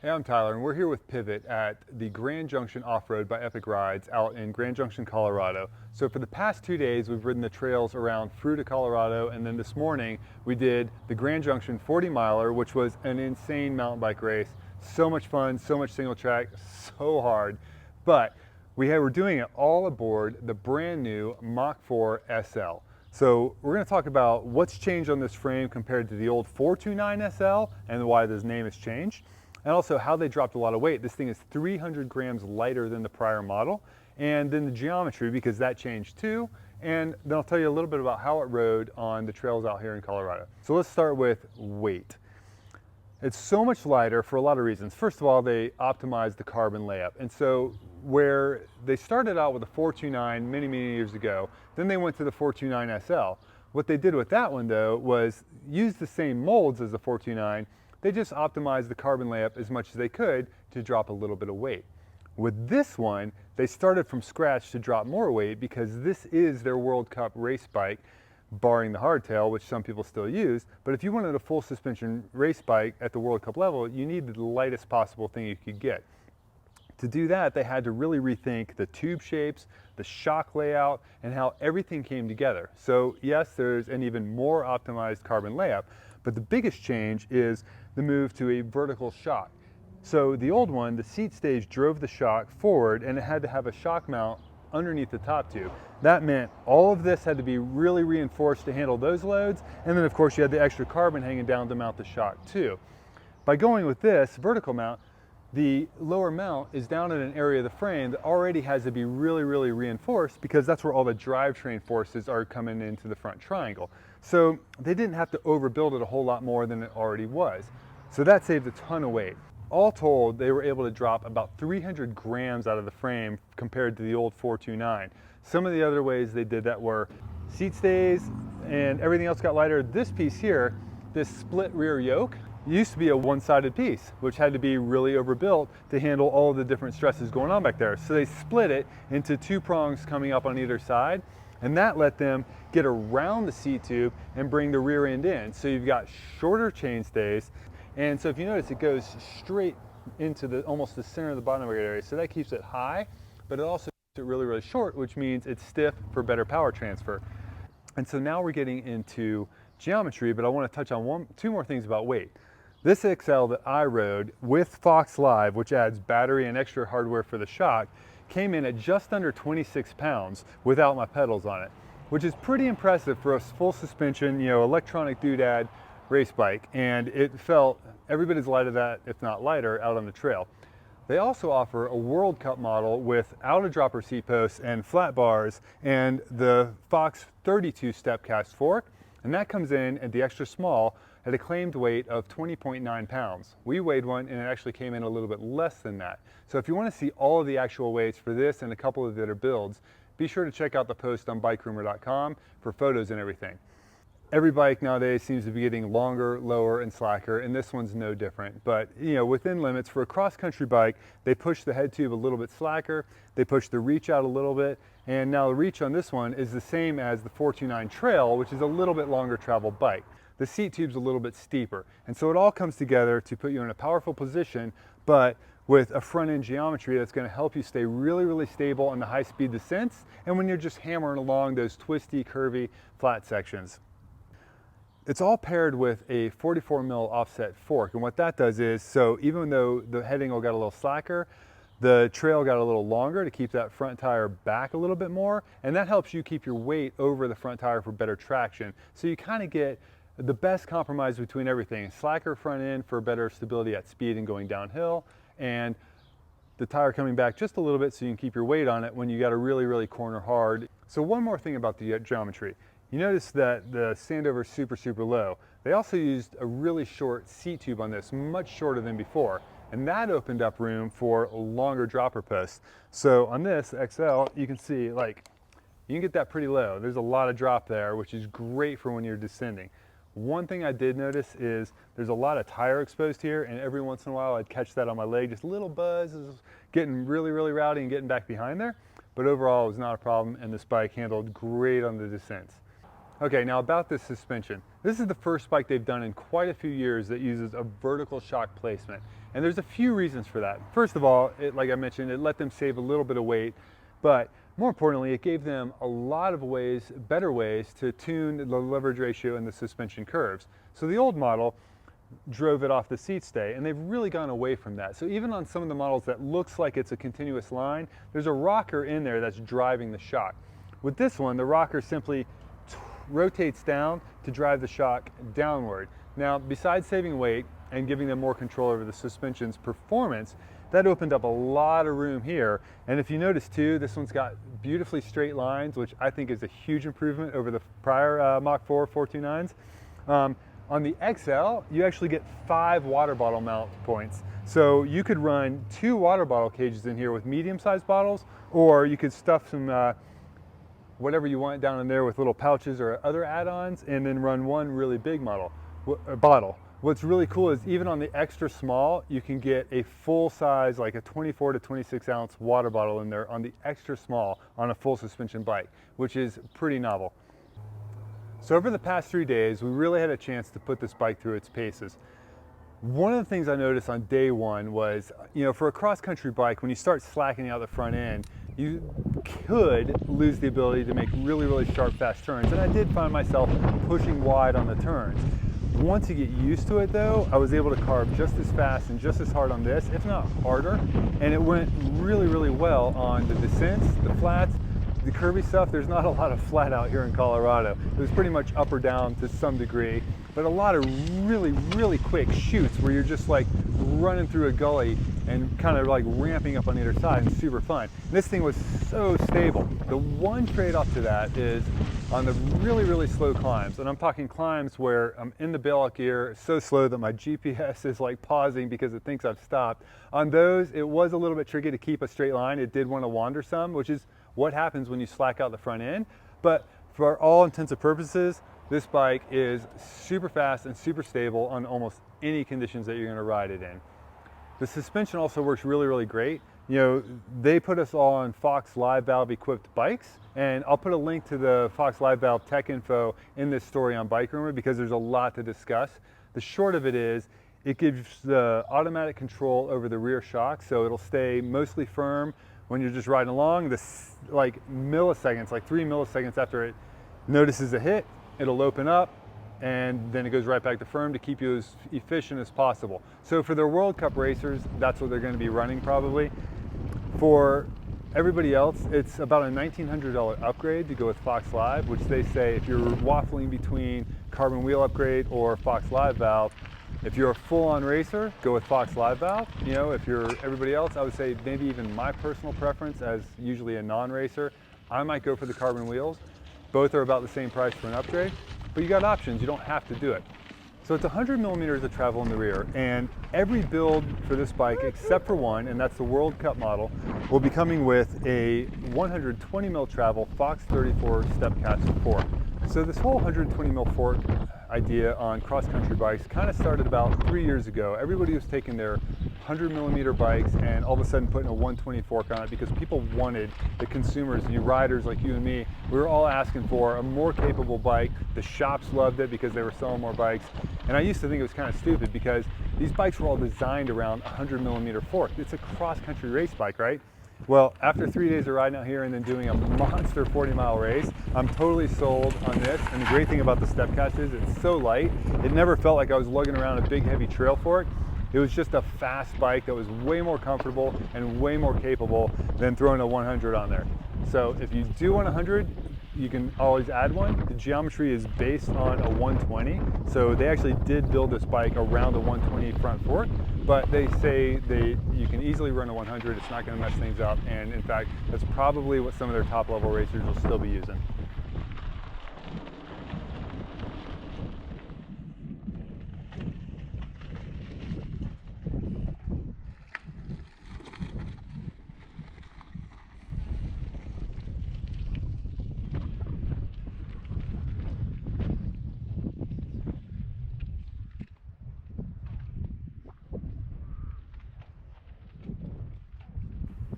Hey, I'm Tyler, and we're here with Pivot at the Grand Junction Offroad by Epic Rides out in Grand Junction, Colorado. So for the past 2 days, we've ridden the trails around Fruita, Colorado, and then this morning we did the Grand Junction 40 miler, which was an insane mountain bike race. So much fun, so much single track, so hard. But we're doing it all aboard the brand new Mach 4 SL. So we're going to talk about what's changed on this frame compared to the old 429 SL and why this name has changed. And also how they dropped a lot of weight. This thing is 300 grams lighter than the prior model. And then the geometry, because that changed too. And then I'll tell you a little bit about how it rode on the trails out here in Colorado. So let's start with weight. It's so much lighter for a lot of reasons. First of all, they optimized the carbon layup. And so where they started out with the 429 many years ago, then they went to the 429 SL. What they did with that one though was use the same molds as the 429. They just optimized the carbon layup as much as they could to drop a little bit of weight. With this one, they started from scratch to drop more weight because this is their World Cup race bike, barring the hardtail, which some people still use. But if you wanted a full suspension race bike at the World Cup level, you needed the lightest possible thing you could get. To do that, they had to really rethink the tube shapes, the shock layout, and how everything came together. So yes, there's an even more optimized carbon layup, but the biggest change is the move to a vertical shock. So the old one, the seat stage drove the shock forward and it had to have a shock mount underneath the top tube. That meant all of this had to be really reinforced to handle those loads, and then of course you had the extra carbon hanging down to mount the shock too. By going with this vertical mount, the lower mount is down in an area of the frame that already has to be really reinforced because that's where all the drivetrain forces are coming into the front triangle. So they didn't have to overbuild it a whole lot more than it already was. So that saved a ton of weight. All told, they were able to drop about 300 grams out of the frame compared to the old 429. Some of the other ways they did that were seat stays and everything else got lighter. This piece here, this split rear yoke, used to be a one-sided piece, which had to be really overbuilt to handle all of the different stresses going on back there. So they split it into two prongs coming up on either side, and that let them get around the seat tube and bring the rear end in. So you've got shorter chain stays, and so if you notice, it goes straight into almost the center of the bottom area. So that keeps it high, but it also keeps it really short, which means it's stiff for better power transfer. And so now we're getting into geometry, but I want to touch on two more things about weight. This XL that I rode with Fox Live, which adds battery and extra hardware for the shock, came in at just under 26 pounds without my pedals on it, which is pretty impressive for a full suspension, electronic doodad race bike. And it felt every bit as light as that, if not lighter, out on the trail. They also offer a World Cup model with out-of-dropper seat posts and flat bars and the Fox 32 step cast fork, and that comes in at the extra small at a claimed weight of 20.9 pounds. We weighed one and it actually came in a little bit less than that. So if you want to see all of the actual weights for this and a couple of the other builds, be sure to check out the post on bikerumor.com for photos and everything. Every bike nowadays seems to be getting longer, lower, and slacker, and this one's no different. But within limits, for a cross-country bike, they push the head tube a little bit slacker, they push the reach out a little bit, and now the reach on this one is the same as the 429 Trail, which is a little bit longer travel bike. The seat tube's a little bit steeper, and so it all comes together to put you in a powerful position, but with a front-end geometry that's going to help you stay really stable on the high-speed descents and when you're just hammering along those twisty, curvy, flat sections. It's all paired with a 44mm offset fork, and what that does is, so even though the head angle got a little slacker, the trail got a little longer to keep that front tire back a little bit more, and that helps you keep your weight over the front tire for better traction. So you kind of get the best compromise between everything. Slacker front end for better stability at speed and going downhill, and the tire coming back just a little bit so you can keep your weight on it when you got to really corner hard. So one more thing about the geometry. You notice that the standover is super low. They also used a really short seat tube on this, much shorter than before, and that opened up room for longer dropper posts. So on this XL, you can see you can get that pretty low. There's a lot of drop there, which is great for when you're descending. One thing I did notice is there's a lot of tire exposed here, and every once in a while I'd catch that on my leg, just a little buzz, getting really rowdy and getting back behind there. But overall it was not a problem, and this bike handled great on the descents. Okay, now about this suspension. This is the first bike they've done in quite a few years that uses a vertical shock placement. And there's a few reasons for that. First of all, like I mentioned, it let them save a little bit of weight, but more importantly, it gave them a lot of ways, better ways to tune the leverage ratio and the suspension curves. So the old model drove it off the seat stay, and they've really gone away from that. So even on some of the models that looks like it's a continuous line, there's a rocker in there that's driving the shock. With this one, the rocker simply rotates down to drive the shock downward. Now, besides saving weight and giving them more control over the suspension's performance, that opened up a lot of room here. And if you notice too, this one's got beautifully straight lines, which I think is a huge improvement over the prior Mach 4 429s. On the XL, you actually get 5 water bottle mount points. So you could run 2 water bottle cages in here with medium-sized bottles, or you could stuff some whatever you want down in there with little pouches or other add-ons, and then run one really big bottle. What's really cool is even on the extra small, you can get a full size, like a 24 to 26 ounce water bottle in there on the extra small on a full suspension bike, which is pretty novel. So over the past 3 days, we really had a chance to put this bike through its paces. One of the things I noticed on day one was, for a cross-country bike, when you start slacking out the front end, you could lose the ability to make really, really sharp, fast turns. And I did find myself pushing wide on the turns. Once you get used to it though, I was able to carve just as fast and just as hard on this, if not harder. And it went really, really well on the descents, the flats, the curvy stuff. There's not a lot of flat out here in Colorado. It was pretty much up or down to some degree, but a lot of really, really quick shoots where you're just like running through a gully and kind of like ramping up on either side, and super fun. And this thing was so stable. The one trade-off to that is on the really, really slow climbs, and I'm talking climbs where I'm in the bailout gear so slow that my GPS is like pausing because it thinks I've stopped. On those, it was a little bit tricky to keep a straight line. It did want to wander some, which is what happens when you slack out the front end. But for all intents and purposes, this bike is super fast and super stable on almost any conditions that you're going to ride it in. The suspension also works really, really great. They put us all on Fox Live Valve equipped bikes, and I'll put a link to the Fox Live Valve tech info in this story on Bike Rumor because there's a lot to discuss. The short of it is, it gives the automatic control over the rear shock, so it'll stay mostly firm when you're just riding along. This like milliseconds, like 3 milliseconds after it notices a hit, it'll open up, and then it goes right back to firm to keep you as efficient as possible. So for their World Cup racers, that's what they're going to be running probably. For everybody else, it's about a $1,900 upgrade to go with Fox Live, which they say if you're waffling between carbon wheel upgrade or Fox Live Valve, if you're a full-on racer, go with Fox Live Valve. If you're everybody else, I would say maybe even my personal preference as usually a non-racer, I might go for the carbon wheels. Both are about the same price for an upgrade, but you got options, you don't have to do it. So it's 100 millimeters of travel in the rear, and every build for this bike, except for one, and that's the World Cup model, will be coming with a 120 mil travel Fox 34 step caster fork. So this whole 120 mil fork idea on cross-country bikes kind of started about 3 years ago. Everybody was taking their 100 millimeter bikes and all of a sudden putting a 120 fork on it because people wanted, the consumers, you riders like you and me, we were all asking for a more capable bike. The shops loved it because they were selling more bikes. And I used to think it was kind of stupid because these bikes were all designed around 100 millimeter fork. It's a cross-country race bike, right? Well, after 3 days of riding out here and then doing a monster 40-mile race, I'm totally sold on this. And the great thing about the step catch is it's so light, it never felt like I was lugging around a big heavy trail fork. It was just a fast bike that was way more comfortable and way more capable than throwing a 100 on there. So if you do want a 100, you can always add one. The geometry is based on a 120, so they actually did build this bike around the 120 front fork, but they say you can easily run a 100, it's not going to mess things up, and in fact, that's probably what some of their top level racers will still be using.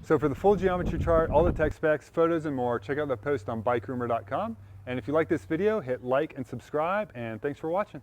So for the full geometry chart, all the tech specs, photos, and more, check out the post on bikerumor.com. And if you like this video, hit like and subscribe, and thanks for watching.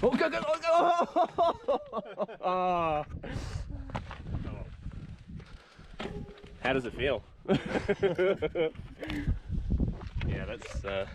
Oh, go, go, oh, oh. How does it feel? Yeah, that's